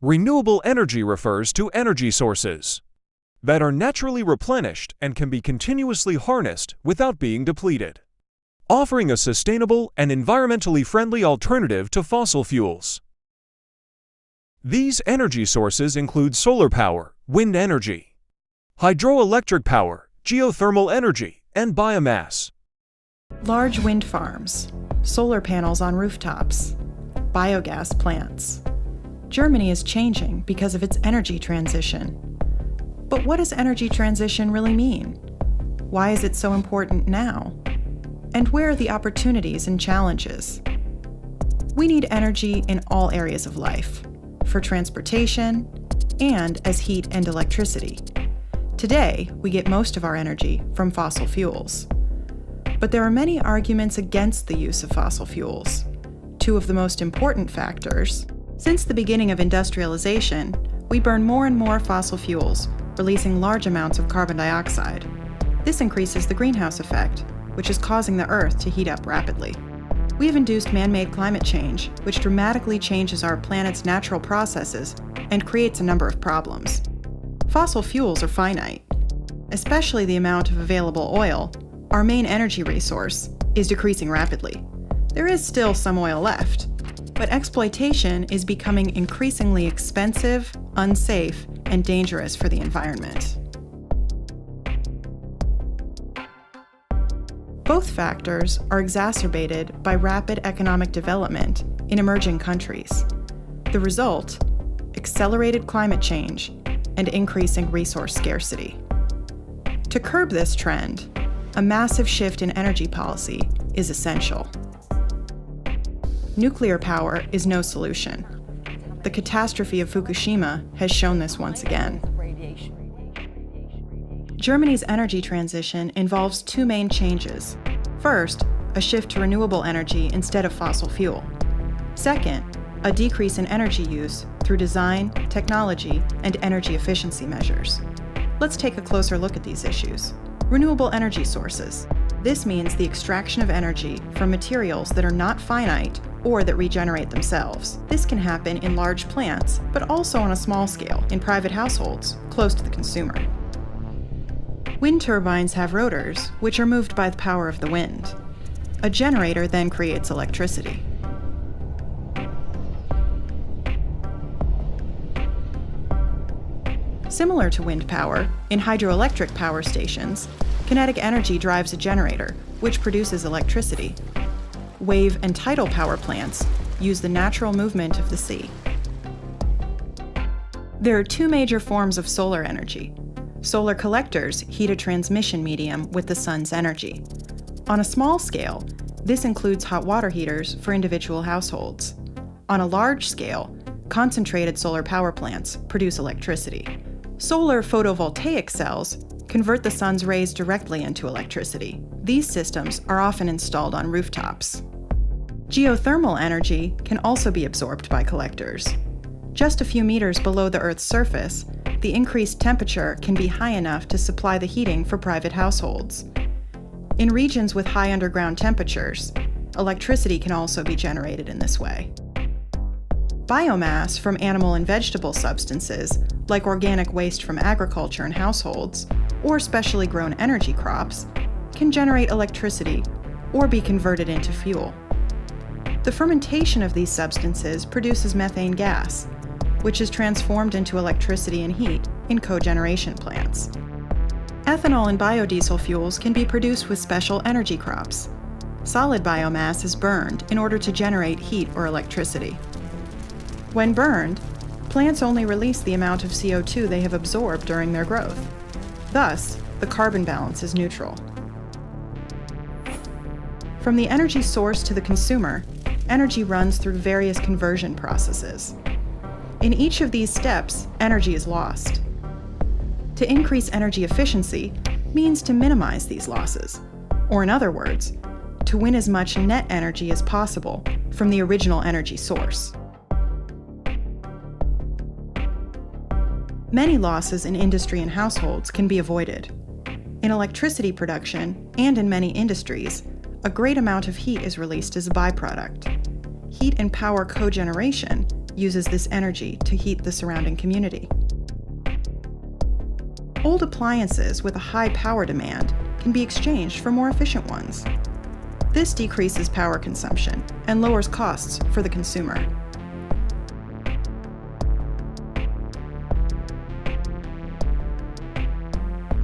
Renewable energy refers to energy sources that are naturally replenished and can be continuously harnessed without being depleted, offering a sustainable and environmentally friendly alternative to fossil fuels. These energy sources include solar power, wind energy, hydroelectric power, geothermal energy, and biomass. Large wind farms, solar panels on rooftops, biogas plants. Germany is changing because of its energy transition. But what does energy transition really mean? Why is it so important now? And where are the opportunities and challenges? We need energy in all areas of life, for transportation, and as heat and electricity. Today, we get most of our energy from fossil fuels. But there are many arguments against the use of fossil fuels. Two of the most important factors: since the beginning of industrialization, we burn more and more fossil fuels, releasing large amounts of carbon dioxide. This increases the greenhouse effect, which is causing the Earth to heat up rapidly. We have induced man-made climate change, which dramatically changes our planet's natural processes and creates a number of problems. Fossil fuels are finite. Especially the amount of available oil, our main energy resource, is decreasing rapidly. There is still some oil left, but exploitation is becoming increasingly expensive, unsafe, and dangerous for the environment. Both factors are exacerbated by rapid economic development in emerging countries. The result: accelerated climate change and increasing resource scarcity. To curb this trend, a massive shift in energy policy is essential. Nuclear power is no solution. The catastrophe of Fukushima has shown this once again. Germany's energy transition involves two main changes. First, a shift to renewable energy instead of fossil fuel. Second, a decrease in energy use through design, technology, and energy efficiency measures. Let's take a closer look at these issues. Renewable energy sources. This means the extraction of energy from materials that are not finite or that regenerate themselves. This can happen in large plants, but also on a small scale in private households, close to the consumer. Wind turbines have rotors, which are moved by the power of the wind. A generator then creates electricity. Similar to wind power, in hydroelectric power stations, kinetic energy drives a generator, which produces electricity. Wave and tidal power plants use the natural movement of the sea. There are two major forms of solar energy. Solar collectors heat a transmission medium with the sun's energy. On a small scale, this includes hot water heaters for individual households. On a large scale, concentrated solar power plants produce electricity. Solar photovoltaic cells convert the sun's rays directly into electricity. These systems are often installed on rooftops. Geothermal energy can also be absorbed by collectors. Just a few meters below the Earth's surface, the increased temperature can be high enough to supply the heating for private households. In regions with high underground temperatures, electricity can also be generated in this way. Biomass from animal and vegetable substances, like organic waste from agriculture and households, or specially grown energy crops, can generate electricity or be converted into fuel. The fermentation of these substances produces methane gas, which is transformed into electricity and heat in cogeneration plants. Ethanol and biodiesel fuels can be produced with special energy crops. Solid biomass is burned in order to generate heat or electricity. When burned, plants only release the amount of CO2 they have absorbed during their growth. Thus, the carbon balance is neutral. From the energy source to the consumer, energy runs through various conversion processes. In each of these steps, energy is lost. To increase energy efficiency means to minimize these losses, or in other words, to win as much net energy as possible from the original energy source. Many losses in industry and households can be avoided. In electricity production and in many industries, a great amount of heat is released as a byproduct. Heat and power cogeneration uses this energy to heat the surrounding community. Old appliances with a high power demand can be exchanged for more efficient ones. This decreases power consumption and lowers costs for the consumer.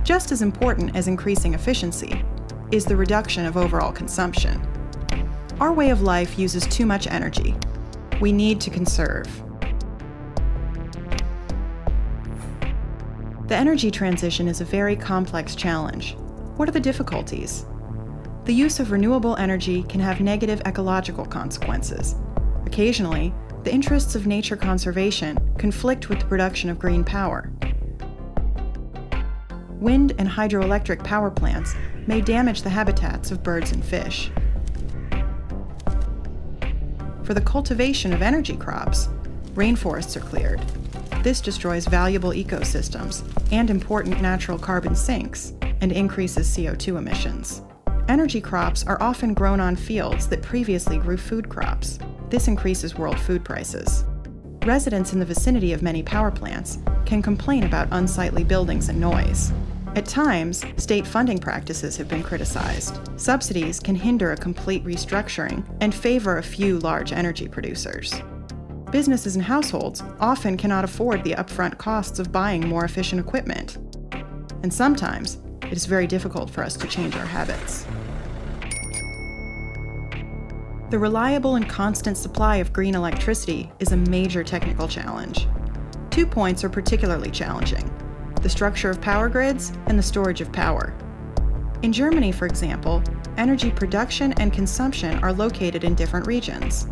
Just as important as increasing efficiency is the reduction of overall consumption. Our way of life uses too much energy. We need to conserve. The energy transition is a very complex challenge. What are the difficulties? The use of renewable energy can have negative ecological consequences. Occasionally, the interests of nature conservation conflict with the production of green power. Wind and hydroelectric power plants may damage the habitats of birds and fish. For the cultivation of energy crops, rainforests are cleared. This destroys valuable ecosystems and important natural carbon sinks and increases CO2 emissions. Energy crops are often grown on fields that previously grew food crops. This increases world food prices. Residents in the vicinity of many power plants can complain about unsightly buildings and noise. At times, state funding practices have been criticized. Subsidies can hinder a complete restructuring and favor a few large energy producers. Businesses and households often cannot afford the upfront costs of buying more efficient equipment. And sometimes, it is very difficult for us to change our habits. The reliable and constant supply of green electricity is a major technical challenge. 2 points are particularly challenging: the structure of power grids and the storage of power. In Germany, for example, energy production and consumption are located in different regions.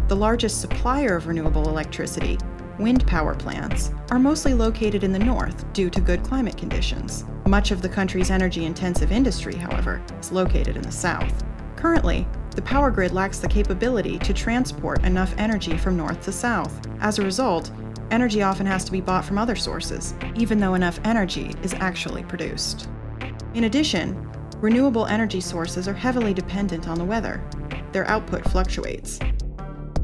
The largest supplier of renewable electricity, wind power plants, are mostly located in the north due to good climate conditions. Much of the country's energy-intensive industry, however, is located in the south. Currently, the power grid lacks the capability to transport enough energy from north to south. As a result, energy often has to be bought from other sources, even though enough energy is actually produced. In addition, renewable energy sources are heavily dependent on the weather. Their output fluctuates.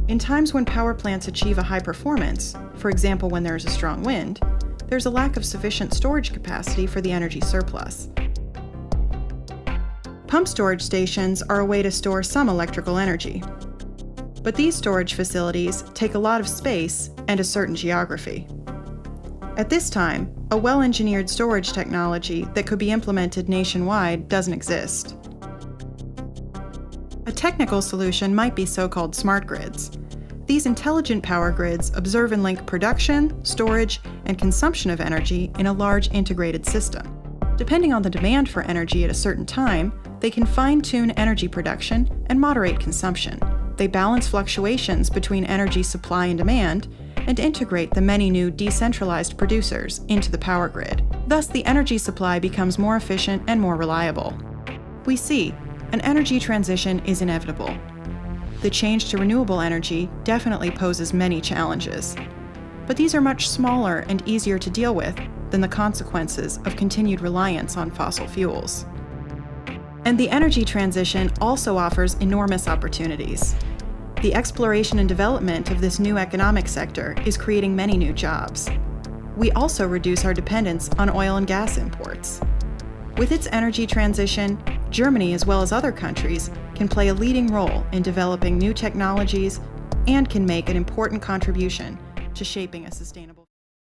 In times when power plants achieve a high performance, for example when there is a strong wind, there's a lack of sufficient storage capacity for the energy surplus. Pump storage stations are a way to store some electrical energy. But these storage facilities take a lot of space and a certain geography. At this time, a well-engineered storage technology that could be implemented nationwide doesn't exist. A technical solution might be so-called smart grids. These intelligent power grids observe and link production, storage, and consumption of energy in a large integrated system. Depending on the demand for energy at a certain time, they can fine-tune energy production and moderate consumption. They balance fluctuations between energy supply and demand, and integrate the many new decentralized producers into the power grid. Thus, the energy supply becomes more efficient and more reliable. We see, an energy transition is inevitable. The change to renewable energy definitely poses many challenges, but these are much smaller and easier to deal with than the consequences of continued reliance on fossil fuels. And the energy transition also offers enormous opportunities. The exploration and development of this new economic sector is creating many new jobs. We also reduce our dependence on oil and gas imports. With its energy transition, Germany, as well as other countries, can play a leading role in developing new technologies and can make an important contribution to shaping a sustainable